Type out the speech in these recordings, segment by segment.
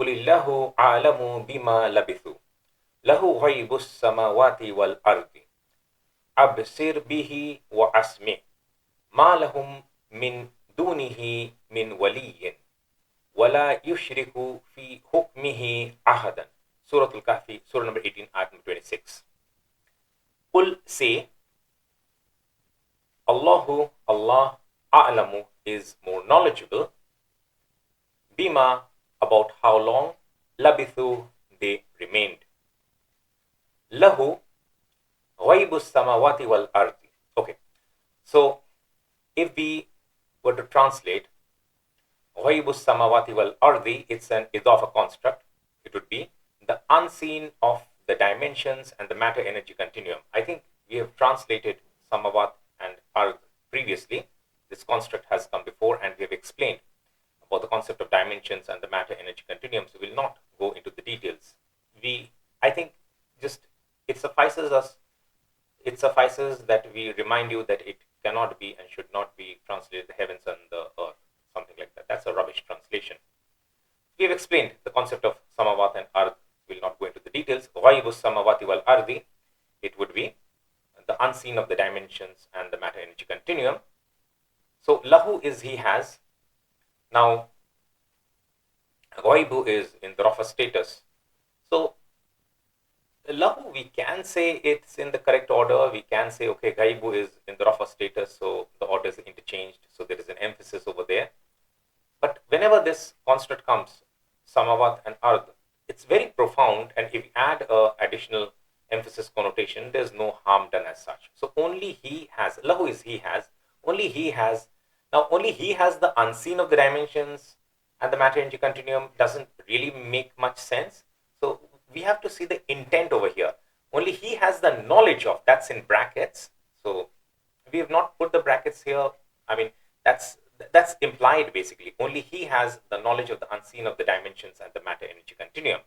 Qulillahu a'lamu bima labithu. Lahu ghaibus samawati wal ardi. Absir bihi wa asmi. Ma lahum min dunihi min waliyin. Wala yushriku fi hukmihi ahadan. Suratul-Kahfi, Surah number 18, ayat number 26. Qul, say, Allah a'lamu is more knowledgeable, bima, about how long, labithu, they remained. Lahu ghaibus samawati wal ardi. Okay, so if we were to translate ghaibus samawati wal ardi, it's an idafa construct. It would be the unseen of the dimensions and the matter-energy continuum. I think we have translated samawat and ard previously. This construct has come before, and we have explained about the concept of dimensions and the matter-energy continuum, so we'll not go into the details. I think just it suffices that we remind you that it cannot be and should not be translated the heavens and the earth, something like that. That's a rubbish translation. We have explained the concept of samawat and ard. We'll not go into the details. Ghaibus samawati wal ardi, it would be the unseen of the dimensions and the matter-energy continuum. So lahu is he has. Now ghaibu is in the rafa status. So lahu, we can say it's in the correct order. We can say, okay, ghaibu is in the rafa status, so the order is interchanged, so there is an emphasis over there. But whenever this construct comes, samawat and ard, it's very profound, and if you add additional emphasis connotation, there's no harm done as such. So only he has, lahu is he has, only he has. Now only he has the unseen of the dimensions and the matter-energy continuum doesn't really make much sense. So we have to see the intent over here. Only he has the knowledge of, that's in brackets. So we have not put the brackets here. I mean, that's implied basically. Only he has the knowledge of the unseen of the dimensions and the matter-energy continuum.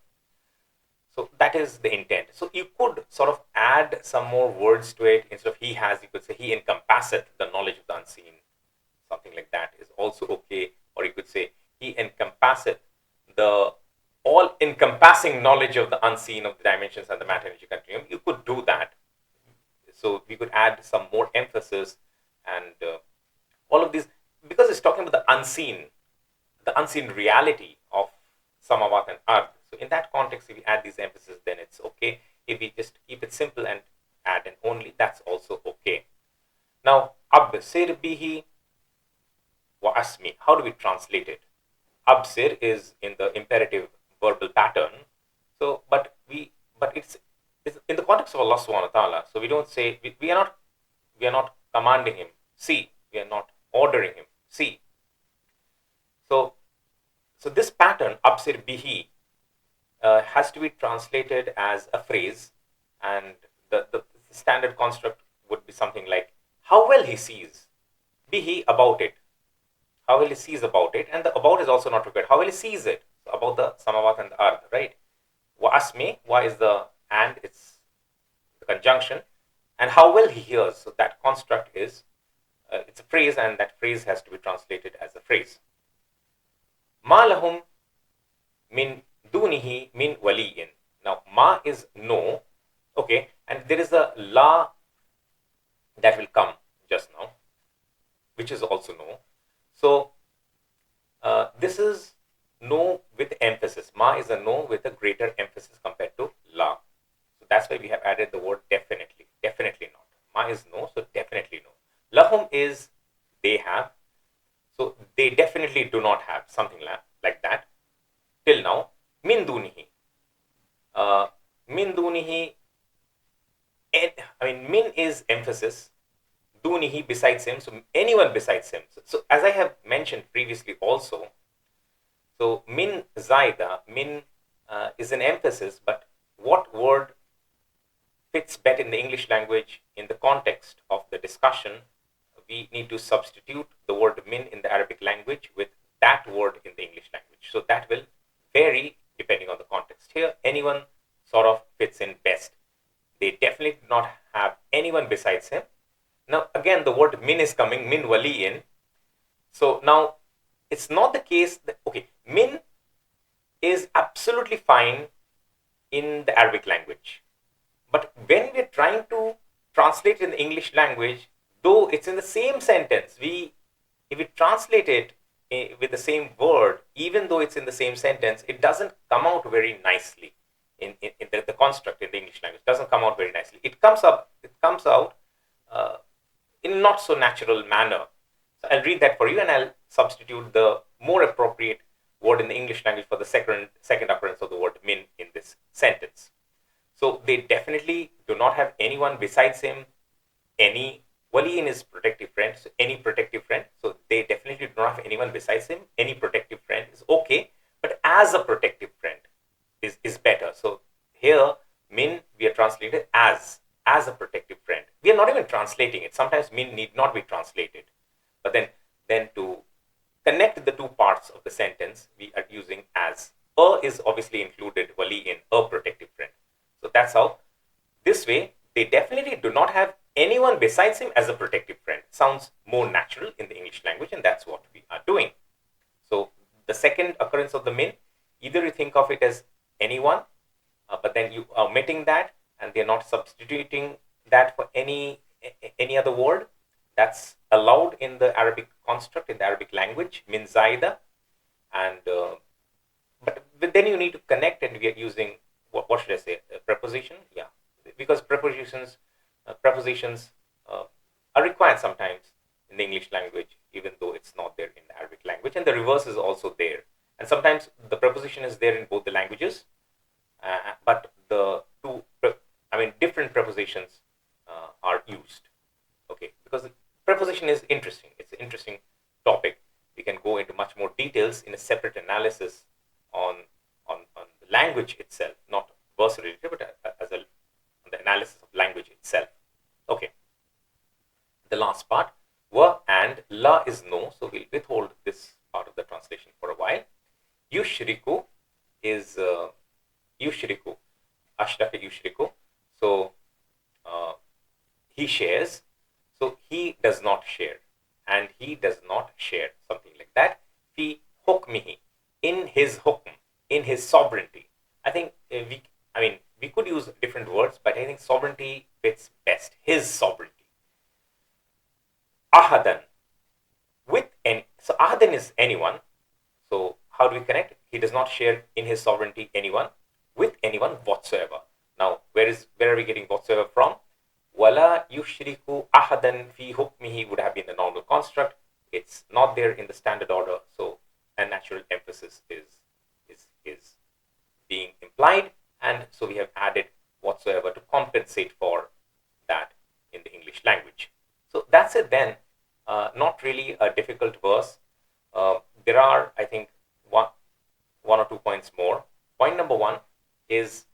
So that is the intent. So you could sort of add some more words to it. Instead of he has, you could say he encompasseth the knowledge of the unseen. Something like that is also okay. Or you could say he encompasseth the all-encompassing knowledge of the unseen of the dimensions and the matter-energy continuum. You could do that. So we could add some more emphasis and all of these, because it's talking about the unseen reality of samawat and ard. So in that context, if we add these emphasis, then it's okay. If we just keep it simple and add an only, that's also okay. Now, absir bihi wa asmi. How do we translate it? Absir is in the imperative verbal pattern. So, but it's in the context of Allah subhanahu wa ta'ala. So we don't say, we are not commanding him, see. We are not ordering him, see. So this pattern, absir bihi, has to be translated as a phrase, and the standard construct would be something like, how well he sees, bihi, about it. How well he sees about it, and the about is also not required. How well he sees it, so about the samawat and the ard, right? Wa asmi, wa is the and, it's the conjunction, and how well he hears. So that construct is, it's a phrase, and that phrase has to be translated as a phrase. Ma lahum min dunihi min waliyin. Now, ma is no, okay, and there is a la that will come just now, which is also no. So, this is no with emphasis. Ma is a no with a greater emphasis compared to la. So that's why we have added the word definitely. Definitely not. Ma is no, so definitely no. Lahum is they have. So they definitely do not have, something like that. Till now, min dunihi. Min dunihi, I mean, min is emphasis. Dunihi, besides him, so anyone besides him. So as I have mentioned previously also, so min zaida, min is an emphasis, but what word fits better in the English language in the context of the discussion? We need to substitute the word min in the Arabic language with that word in the English language. So that will vary depending on the context. Here, anyone sort of fits in best. They definitely do not have anyone besides him. Now, again, the word min is coming, min waliyin. So now, it's not the case that, okay, min is perfectly fine in the Arabic language. But when we're trying to translate in the English language, though it's in the same sentence, if we translate it with the same word, even though it's in the same sentence, it doesn't come out very nicely in the construct in the English language. It doesn't come out very nicely. It comes out in a not so natural manner. So I'll read that for you, and I'll substitute the more appropriate word in the English language for the second occurrence of the word min in this sentence. So they definitely do not have anyone besides him, any wali in his protective friend, so any protective friend. So they definitely do not have anyone besides him. Any protective friend is okay, but as a protective friend is better. So here, min, we are translated as a protective friend. We are not even translating it. Sometimes min need not be translated. But then to connect the two parts of the sentence, we are using as. Is obviously included, wali, in a protective friend. So that's how. This way, they definitely do not have anyone besides him as a protective friend. Sounds more natural in the English language, and that's what we are doing. So the second occurrence of the min, either you think of it as anyone, but then you are omitting that, and they're not substituting that for any other word. That's allowed in the Arabic construct, in the Arabic language, min zaida. And but then you need to connect, and we are using what should I say? A preposition, yeah, because prepositions are required sometimes in the English language, even though it's not there in the Arabic language, and the reverse is also there. And sometimes the preposition is there in both the languages, but the two, different prepositions are used. Okay, because the preposition is interesting. It's an interesting topic. We can go into much more details in a separate analysis on the language itself, not verse related, but on the analysis of language itself. Okay. The last part, wa and la is no, so we'll withhold this part of the translation for a while. Yushriku is yushriku, ashraka yushriku. So he shares. So he does not share, and he does not share, something like that. Fi hukmihi, in his hukm, in his sovereignty. I think we could use different words, but I think sovereignty fits best. His sovereignty. Ahadan, with any. So ahadan is anyone. So how do we connect? He does not share in his sovereignty anyone, with anyone whatsoever. Now, where are we getting whatsoever from? Wala yushriku ahadan fi hukmihi would have been the normal construct. It's not there in the standard order, so a natural emphasis is being implied, and so we have added whatsoever to compensate for that in the English language. So that's it then. Not really a difficult verse. There are, I think, one or 2 points more. Point number one is,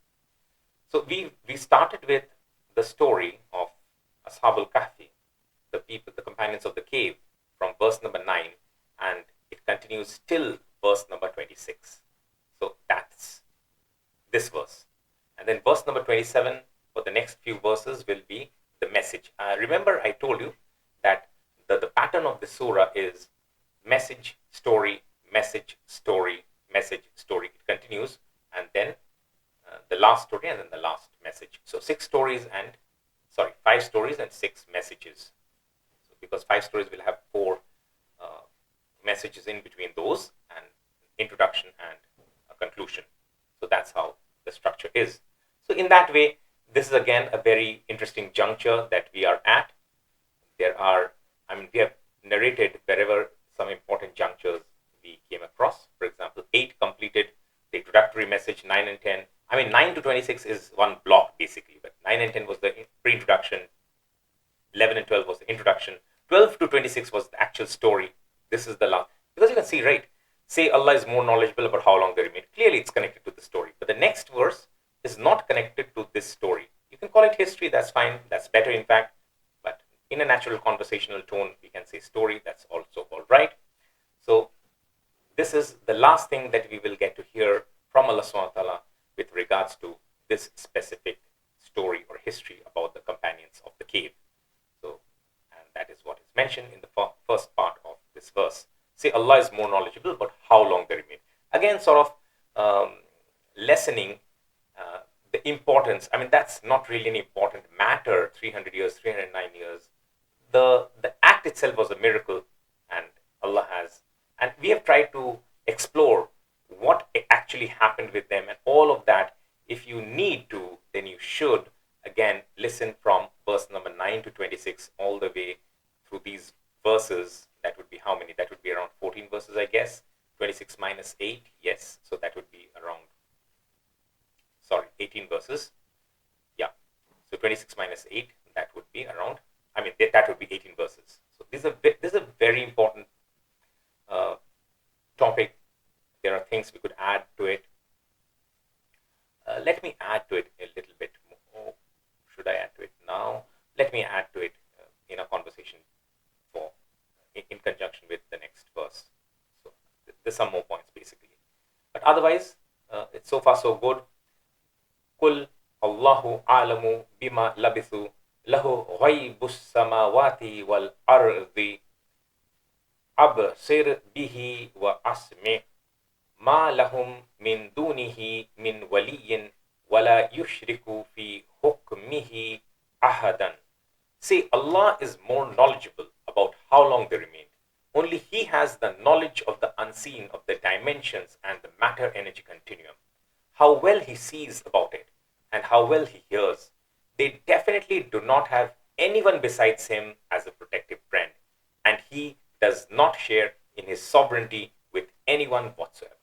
so we started with the story of al-Kahfi, the companions of the cave, from verse number 9, and it continues till verse number 26. So that's this verse. And then verse number 27 for the next few verses will be the message. Remember, I told you that the pattern of the surah is message, story, message, story, message, story. It continues, and then the last story, and then the last message. So 5 stories and 6 messages. So because 5 stories will have 4 messages in between those, and introduction and a conclusion. So that's how the structure is. So in that way, this is again a very interesting juncture that we are at. We have narrated wherever some important junctures we came across. For example, 8 completed the introductory message, 9 and 10. 9 to 26 is one block basically, but 9 and 10 was the pre-introduction. 11 and 12 was the introduction. 12 to 26 was the actual story. This is the last. Because you can see, right? Say Allah is more knowledgeable about how long they remain. Clearly, it's connected to the story. But the next verse is not connected to this story. You can call it history. That's fine. That's better, in fact. But in a natural conversational tone, we can say story. That's also all right. So this is the last thing that we will get to hear from Allah subhanahu wa ta'ala with regards to this specific story or history about the companions of the cave. So, and that is what is mentioned in the first part of this verse. Say Allah is more knowledgeable about how long they remain. Again, sort of lessening the importance. I mean, that's not really an important matter. 300 years, 309 years. The act itself was a miracle, and Allah has, and we have tried to explore what actually happened with them and all of that. If you need to, then you should again listen from verse number 9 to 26 all the way through these verses. That would be how many? That would be around 14 verses, I guess. 26 minus 8, yes. So that would be around, 18 verses. Yeah. So 26 minus 8, that would be around, I mean, that would be 18 verses. So this is a very important topic. There are things we could add to it. Let me add to it a little bit more. Should I add to it now? Let me add to it in a conversation in conjunction with the next verse. So there's some more points basically. But otherwise, it's so far so good. Kul Allahu a'lamu bima labithu lahu ghaibus samawati wal ardi absir bihi wa asmi' ma lahum min dunihi min waliyin wala yushriku fi hukmihi ahadan. Say, Allah is more knowledgeable about how long they remained. Only He has the knowledge of the unseen, of the dimensions and the matter-energy continuum. How well He sees about it and how well He hears. They definitely do not have anyone besides Him as a protective friend, and He does not share in His sovereignty with anyone whatsoever.